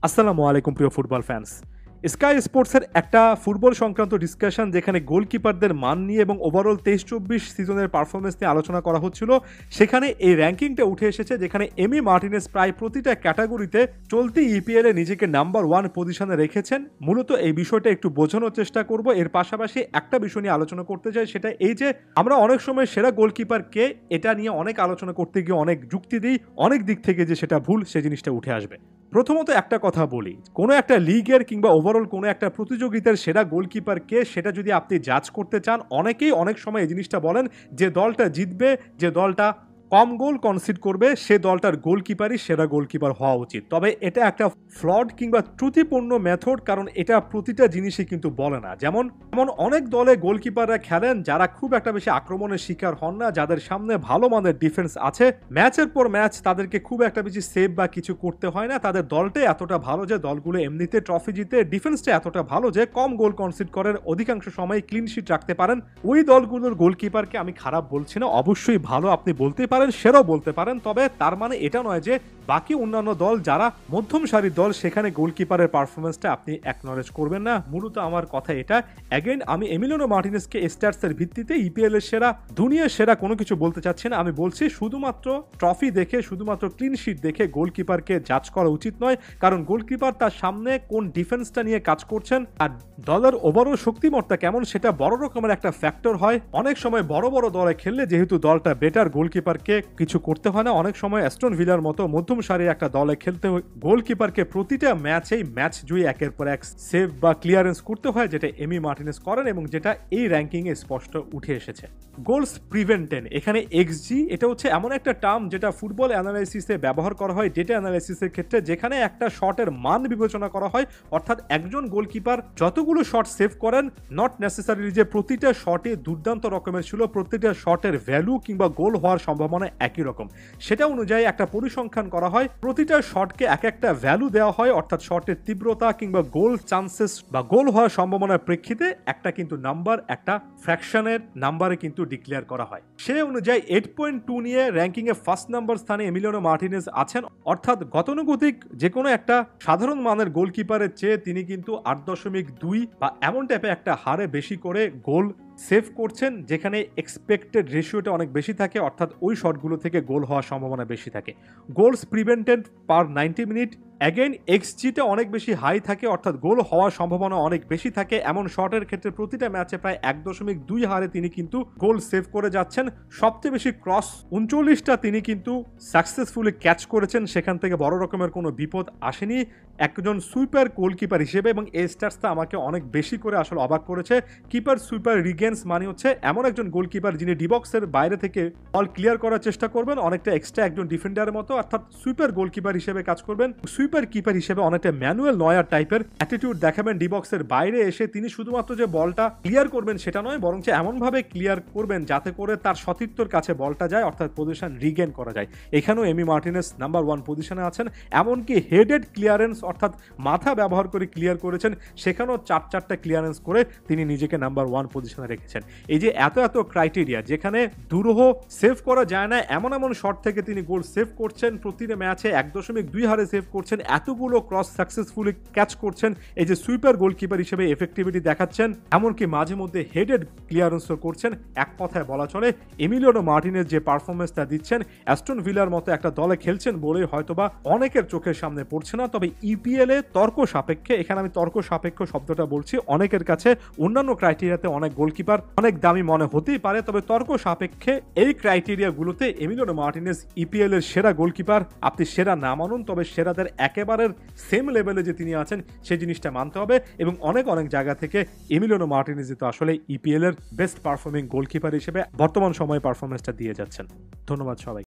আসসালামু আলাইকুম প্রিয় ফুটবল ফ্যান্স। স্কাই স্পোর্টসের একটা ফুটবল সংক্রান্ত ডিসকাশন যেখানে গোলকিপারদের মান নিয়ে এবং ওভারঅল 23-24 সিজনের পারফরমেন্স নিয়ে আলোচনা করা হচ্ছিল, সেখানে এই র্যাঙ্কিংটা উঠে এসেছে যেখানে এমি মার্টিনেজ প্রায় প্রতিটা ক্যাটাগরিতে চলতি ইপিএলে নিজেকে নাম্বার 1 পজিশনে রেখেছেন। মূলত এই বিষয়টা একটু বোঝানোর চেষ্টা করব। এর পাশাপাশি একটা বিষয় নিয়ে আলোচনা করতে চাই, সেটা এই যে আমরা অনেক সময় সেরা গোলকিপার কে এটা নিয়ে অনেক আলোচনা করতে গিয়ে অনেক যুক্তি দিই, অনেক দিক থেকে যে সেটা ভুল সে জিনিসটা উঠে আসবে। প্রথমত একটা কথা বলি, কোনো একটা লিগের কিংবা ওভারঅল কোনো একটা প্রতিযোগিতার সেরা গোলকিপার কে সেটা যদি আপনি জাজ করতে চান, অনেকেই অনেক সময় এই জিনিসটা বলেন যে দলটা জিতবে, যে দলটা কম গোল কনসিড করবে সে দলটার গোলকিপারই সেরা গোলকিপার হওয়া উচিত। তবে এটা একটা ফ্লড কিংবা ত্রুটিপূর্ণ মেথড, কারণ এটা প্রতিটা জিনিসই কিন্তু বলে না। যেমন অনেক দলে গোলকিপাররা খেলেন যারা খুব একটা বেশি আক্রমণের শিকার হন না, যাদের সামনে ভালো মানের ডিফেন্স আছে, ম্যাচের পর ম্যাচ তাদেরকে খুব একটা বেশি সেভ বা কিছু করতে হয় না, তাদের দলটাই এতটা ভালো যে দলগুলো এমনিতে ট্রফি জিতে, ডিফেন্সটা এতটা ভালো যে কম গোল কনসিড করেন, অধিকাংশ সময় ক্লিন শিট রাখতে পারেন। ওই দলগুলোর গোলকিপারকে আমি খারাপ বলছি না, অবশ্যই ভালো, আপনি বলতে পারেন, সেরাও বলতে পারেন। তবে তার মানে এটা নয় যে বাকি অন্যান্য দল যারা মধ্যম সারির দল সেখানে গোলকিপারের পারফরমেন্সটা আপনি অ্যাকনলেজ করবেন না। মূলত আমার কথা এটা। অ্যাগেন আমি এমিলিয়ানো মার্টিনেজকে স্ট্যাটসের ভিত্তিতে ইপিএল এর সেরা, দুনিয়ার সেরা কোনো কিছু বলতে চাচ্ছি না। আমি বলছি শুধুমাত্র ট্রফি দেখে, শুধুমাত্র ক্লিন শিট দেখে গোলকিপারকে জাজ করা উচিত নয়, কারণ গোলকিপার তার সামনে কোন ডিফেন্সটা নিয়ে কাজ করছেন আর দলের ওভারঅল শক্তিমত্তা কেমন সেটা বড় রকমের একটা ফ্যাক্টর হয়। অনেক সময় বড় বড় দলে খেললে যেহেতু দলটা বেটার, গোলকিপারকে কিছু করতে হয় না। অনেক সময় অ্যাস্টন ভিলার মতো মধ্যম সারির একটা দলে খেলতে হয়, গোলকিপারকে প্রতিটা ম্যাচেই ম্যাচ জুই একের পর এক সেভ বা ক্লিয়ারেন্স করতে হয়, যেটা এমি মার্টিনেজ করেন এবং যেটা এই র্যাঙ্কিং এ স্পষ্ট উঠে এসেছে। গোলস প্রিভেন্টেন, এখানে এক্সজি, এটা হচ্ছে এমন একটা টার্ম যেটা ফুটবল অ্যানালাইসিসে ব্যবহার করা হয় ডেটা অ্যানালাইসিসের ক্ষেত্রে, যেখানে একটা শটের মান বিবেচনা করা হয়। অর্থাৎ একজন গোলকিপার যতগুলো শট সেভ করেন, নট নেসেসারিলি যে প্রতিটা শটে দুর্দান্ত রকমের ছিল, প্রতিটা শটের ভ্যালু কিংবা গোল হওয়ার সম্ভাবনা একই রকম, সেটা অনুযায়ী একটা পরিসংখ্যান করা হয়। প্রতিটা শটকে এক একটা ভ্যালু দেওয়া হয়, অর্থাৎ শটের তীব্রতা কিংবা গোল চান্সেস বা গোল হওয়ার সম্ভাবনার প্রেক্ষিতে একটা কিন্তু নাম্বার, একটা ফ্র্যাকশনের নাম্বারে কিন্তু ডিক্লেয়ার করা হয়। সেই অনুযায়ী 8.2 নিয়ে র্যাঙ্কিং এ ফার্স্ট নাম্বার স্থানে এমিলিয়ানো মার্টিনেজ আছেন। অর্থাৎ গতানুগতিক যে কোনো একটা সাধারণ মানের গোলকিপারের চেয়ে তিনি কিন্তু 8.2 বা এমন টাইপে একটা হারে বেশি করে গোল সেভ করছেন, যেখানে এক্সপেক্টেড রেশিওটা অনেক বেশি থাকে, অর্থাৎ ওই শটগুলো থেকে গোল হওয়ার সম্ভাবনা বেশি থাকে। গোলস প্রিভেন্টেড পার 90 মিনিট, অ্যাগেন এক্সজিটা অনেক বেশি হাই থাকে, অর্থাৎ গোল হওয়ার সম্ভাবনা অনেক বেশি থাকে। এমন শটের ক্ষেত্রে প্রতিটা ম্যাচে প্রায় 1.2 হারে তিনি কিন্তু গোল সেভ করে যাচ্ছেন। সবচেয়ে বেশি ক্রস 39টা তিনি কিন্তু সাকসেসফুলি ক্যাচ করেছেন, সেখান থেকে বড় রকমের কোনো বিপদ আসেনি একজন সুইপার গোলকিপার হিসেবে। এবং এই স্ট্যাটসটা আমাকে অনেক বেশি করে আসলে অবাক করেছে। কিপার সুইপার রিগেন্স মানে হচ্ছে এমন একজন গোলকিপার যিনি ডিবক্সের বাইরে থেকে বল ক্লিয়ার করার চেষ্টা করবেন, অনেকটা এক্সট্রা একজন ডিফেন্ডারের মতো, অর্থাৎ সুইপার গোলকিপার হিসেবে কাজ করবেন। সুইপার কিপার হিসেবে অনেকটা ম্যানুয়াল নয়ার টাইপের অ্যাটিটিউড দেখাবেন। ডিবক্সের বাইরে এসে তিনি শুধুমাত্র যে বলটা ক্লিয়ার করবেন সেটা নয়, বরং এমনভাবে ক্লিয়ার করবেন যাতে করে তার সতীর্থর কাছে বলটা যায়, অর্থাৎ পজিশন রিগেন করা যায়। এখানেও এমি মার্টিনেজ নাম্বার 1 পজিশনে আছেন। এমনকি হেডেড ক্লিয়ারেন্স, অর্থাৎ মাথা ব্যবহার করে ক্লিয়ার করেছেন, সেখানেও 4-4টা ক্লিয়ারেন্স করে তিনি নিজেকে নাম্বার 1 পজিশনে রেখেছেন। এই যে এত ক্রাইটেরিয়া, যেখানে দুরূহ সেভ করা যায় না এমন শট থেকে তিনি গোল সেভ করছেন, প্রতিটা ম্যাচে 1.2 হারে সেভ করছেন, এতগুলো ক্রস সাকসেসফুলি ক্যাচ করছেন, এই যে সুইপার গোলকিপার হিসেবে এফেক্টিভিটি দেখাচ্ছেন, এমনকি মাঝে মধ্যে হেডেড ক্লিয়ারেন্সও করছেন। এক কথায় বলা চলে এমিলিয়ানো মার্টিনেজ যে পারফরমেন্সটা দিচ্ছেন, অ্যাস্টন ভিলার মতো একটা দলে খেলছেন বলেই হয়তোবা অনেকের চোখের সামনে পড়ছে না। তবে ইপিএল এ তর্ক সাপেক্ষে, এখানে আমি তর্ক সাপেক্ষ শব্দটা বলছি, অনেকের কাছে অন্যান্য ক্রাইটেরিয়াতে অনেক গোলকিপার অনেক দামি মনে হতেই পারে, তবে তর্ক সাপেক্ষে এই ক্রাইটেরিয়াগুলোতে এমিলিয়ানো মার্টিনেজ ইপিএল এর সেরা গোলকিপার। আপনি সেরা না মানুন, তবে সেরাদের একেবারে সেম লেভেলে যে তিনি আছেন সেই জিনিসটা মানতে হবে। এবং অনেক জায়গা থেকে এমিলিয়ানো মার্টিনেজ তো আসলে ইপিএল এর বেস্ট পারফর্মিং গোলকিপার হিসেবে বর্তমান সময়ে পারফরমেন্সটা দিয়ে যাচ্ছেন। ধন্যবাদ সবাই।